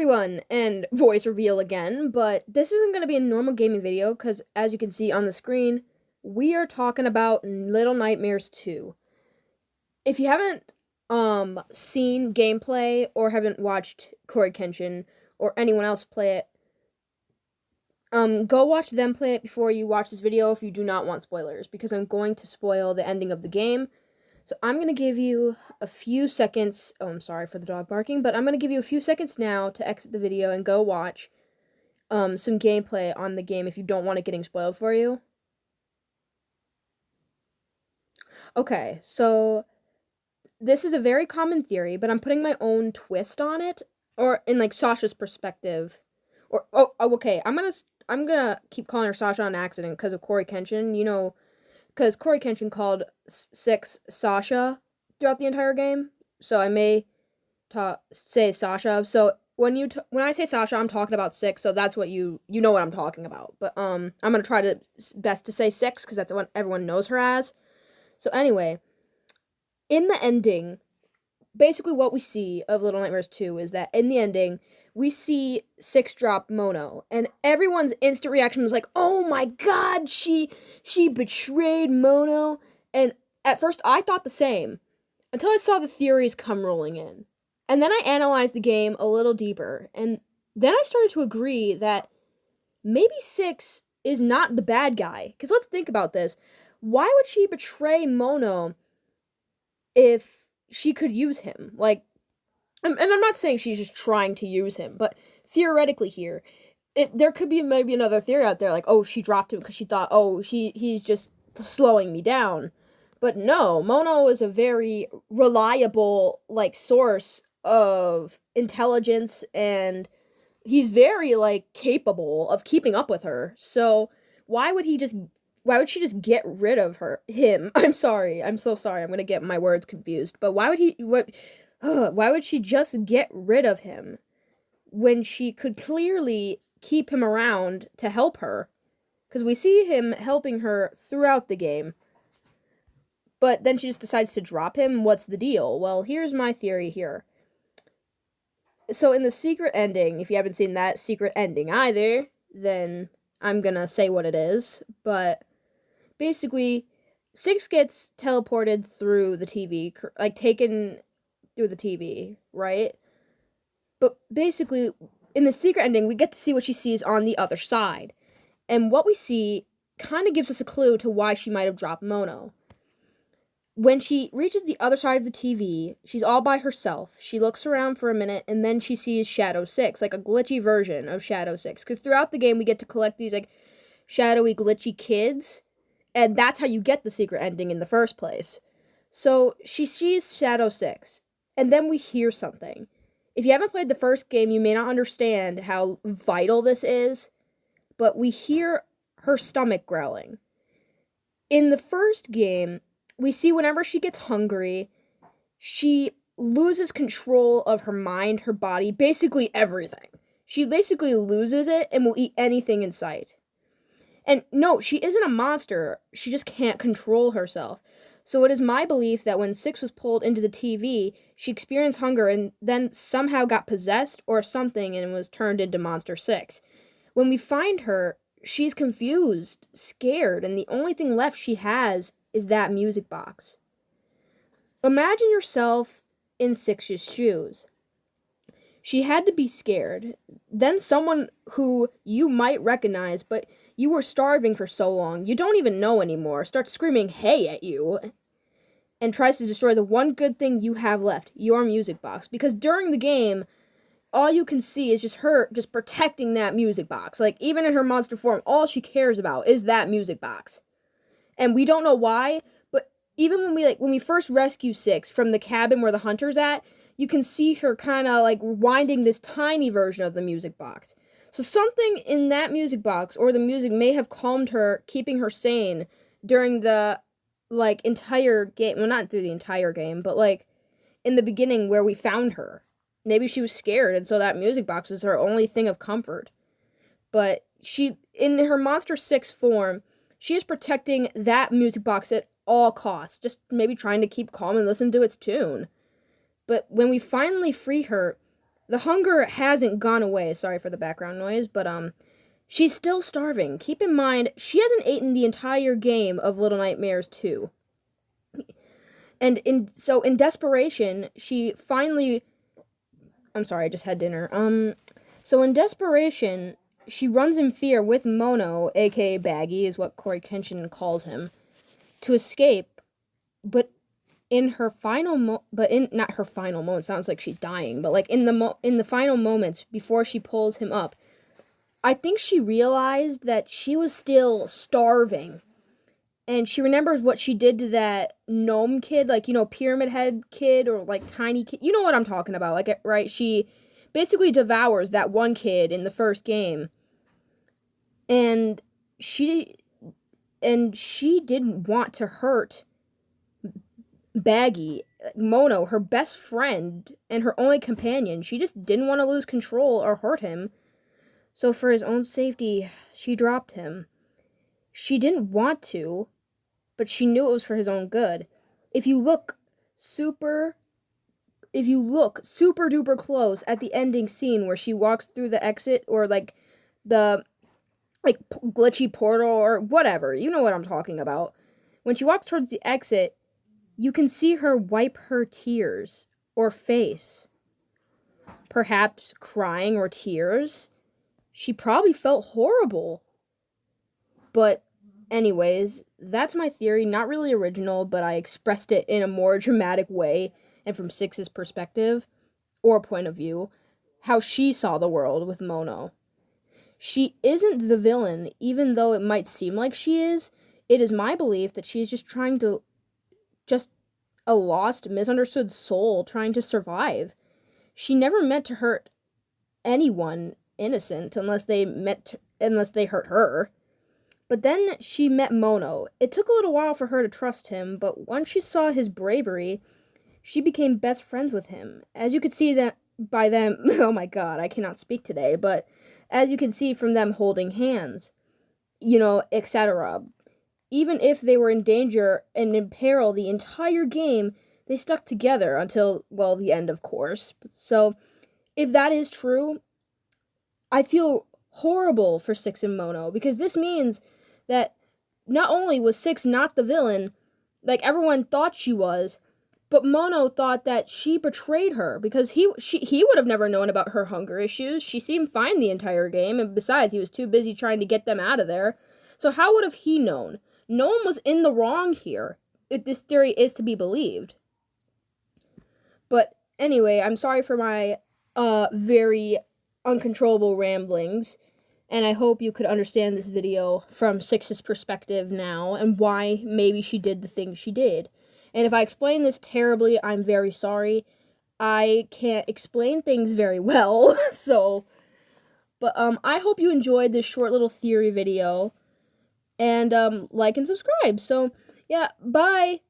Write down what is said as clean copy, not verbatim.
everyone, and voice reveal again, but this isn't going to be a normal gaming video because as you can see on the screen, we are talking about Little Nightmares 2. If you haven't seen gameplay or haven't watched Corey Kenshin or anyone else play it, go watch them play it before you watch this video if you do not want spoilers, because I'm going to spoil the ending of the game. So I'm going to give you a few seconds. Oh, I'm sorry for the dog barking, but I'm going to give you a few seconds now to exit the video and go watch some gameplay on the game if you don't want it getting spoiled for you. Okay, so this is a very common theory, but I'm putting my own twist on it, or in like Sasha's perspective. Or okay, I'm gonna keep calling her Sasha on accident because of Corey Kenshin, because Corey Kenshin called 6 Sasha throughout the entire game, so I may say Sasha. So when I say Sasha, I'm talking about 6. So that's what you know what I'm talking about. But I'm gonna try to best to say 6 because that's what everyone knows her as. So anyway, in the ending, basically what we see of Little Nightmares 2 is that in the ending, we see 6 drop Mono, and everyone's instant reaction was like, "Oh my god, she betrayed Mono." And at first I thought the same, until I saw the theories come rolling in. And then I analyzed the game a little deeper, and then I started to agree that maybe 6 is not the bad guy. Because let's think about this. Why would she betray Mono if she could use him? Like, and I'm not saying she's just trying to use him, but theoretically here, there could be maybe another theory out there, like, oh, she dropped him because she thought, oh, he's just slowing me down. But no, Mono is a very reliable, like, source of intelligence, and he's very, like, capable of keeping up with her. So why would she just get rid of him? I'm sorry. I'm so sorry. I'm going to get my words confused. But why would she just get rid of him when she could clearly keep him around to help her? Because we see him helping her throughout the game. But then she just decides to drop him. What's the deal? Well, here's my theory here. So in the secret ending, if you haven't seen that secret ending either, then I'm gonna say what it is. But basically, 6 gets teleported through the TV, like taken through the TV, right? But basically, in the secret ending, we get to see what she sees on the other side. And what we see kind of gives us a clue to why she might have dropped Mono. When she reaches the other side of the TV, she's all by herself. She looks around for a minute, and then she sees Shadow 6, like a glitchy version of Shadow 6. Because throughout the game, we get to collect these, like, shadowy, glitchy kids, and that's how you get the secret ending in the first place. So she sees Shadow 6, and then we hear something. If you haven't played the first game, you may not understand how vital this is, but we hear her stomach growling. In the first game, we see whenever she gets hungry, she loses control of her mind, her body, basically everything. She basically loses it and will eat anything in sight. And no, she isn't a monster. She just can't control herself. So it is my belief that when 6 was pulled into the TV, she experienced hunger and then somehow got possessed or something and was turned into Monster 6. When we find her, she's confused, scared, and the only thing left she has is that music box. Imagine yourself in 6's shoes. She had to be scared. Then someone who you might recognize, but you were starving for so long, you don't even know anymore, starts screaming "hey" at you and tries to destroy the one good thing you have left, your music box. Because during the game, all you can see is just her just protecting that music box. Like, even in her monster form, all she cares about is that music box. And we don't know why, but even when we first rescue 6 from the cabin where the hunter's at, you can see her kind of like winding this tiny version of the music box. So something in that music box or the music may have calmed her, keeping her sane during the like entire game. Well, not through the entire game, but like in the beginning where we found her. Maybe she was scared, and so that music box is her only thing of comfort. But she, in her Monster 6 form, she is protecting that music box at all costs, just maybe trying to keep calm and listen to its tune. But when we finally free her, The hunger hasn't gone away. Sorry for the background noise, but she's still starving. Keep in mind, she hasn't eaten the entire game of Little Nightmares 2. And in desperation, she finally I'm sorry, I just had dinner. So in desperation, she runs in fear with Mono, aka Baggy, is what Corey Kenshin calls him, to escape. But in her final not her final moment, sounds like she's dying, but like in the final moments before she pulls him up, I think she realized that she was still starving. And she remembers what she did to that gnome kid, like, pyramid head kid or like tiny kid. You know what I'm talking about, like, right? She basically devours that one kid in the first game. And she didn't want to hurt Baggy, Mono, her best friend and her only companion. She just didn't want to lose control or hurt him. So for his own safety, she dropped him. She didn't want to, but she knew it was for his own good. If you look super duper close at the ending scene where she walks through the exit or like the glitchy portal or whatever, you know what I'm talking about. When she walks towards the exit, you can see her wipe her tears or face. Perhaps crying or tears. She probably felt horrible. But anyways, that's my theory. Not really original, but I expressed it in a more dramatic way and from Six's perspective or point of view, how she saw the world with Mono. She isn't the villain, even though it might seem like she is. It is my belief that she is just a lost, misunderstood soul trying to survive. She never meant to hurt anyone innocent unless they hurt her. But then she met Mono. It took a little while for her to trust him, but once she saw his bravery, she became best friends with him. As you could see that by them, oh my god, I cannot speak today, but as you can see from them holding hands, etc. Even if they were in danger and in peril the entire game, they stuck together until, well, the end, of course. So, if that is true, I feel horrible for Six and Mono, because this means that not only was Six not the villain, like everyone thought she was, but Mono thought that she betrayed her, because he would have never known about her hunger issues. She seemed fine the entire game, and besides, he was too busy trying to get them out of there. So how would have he known? No one was in the wrong here, if this theory is to be believed. But anyway, I'm sorry for my very uncontrollable ramblings, and I hope you could understand this video from Six's perspective now, and why maybe she did the things she did. And if I explain this terribly, I'm very sorry. I can't explain things very well, but I hope you enjoyed this short little theory video, and like and subscribe. So, yeah, bye!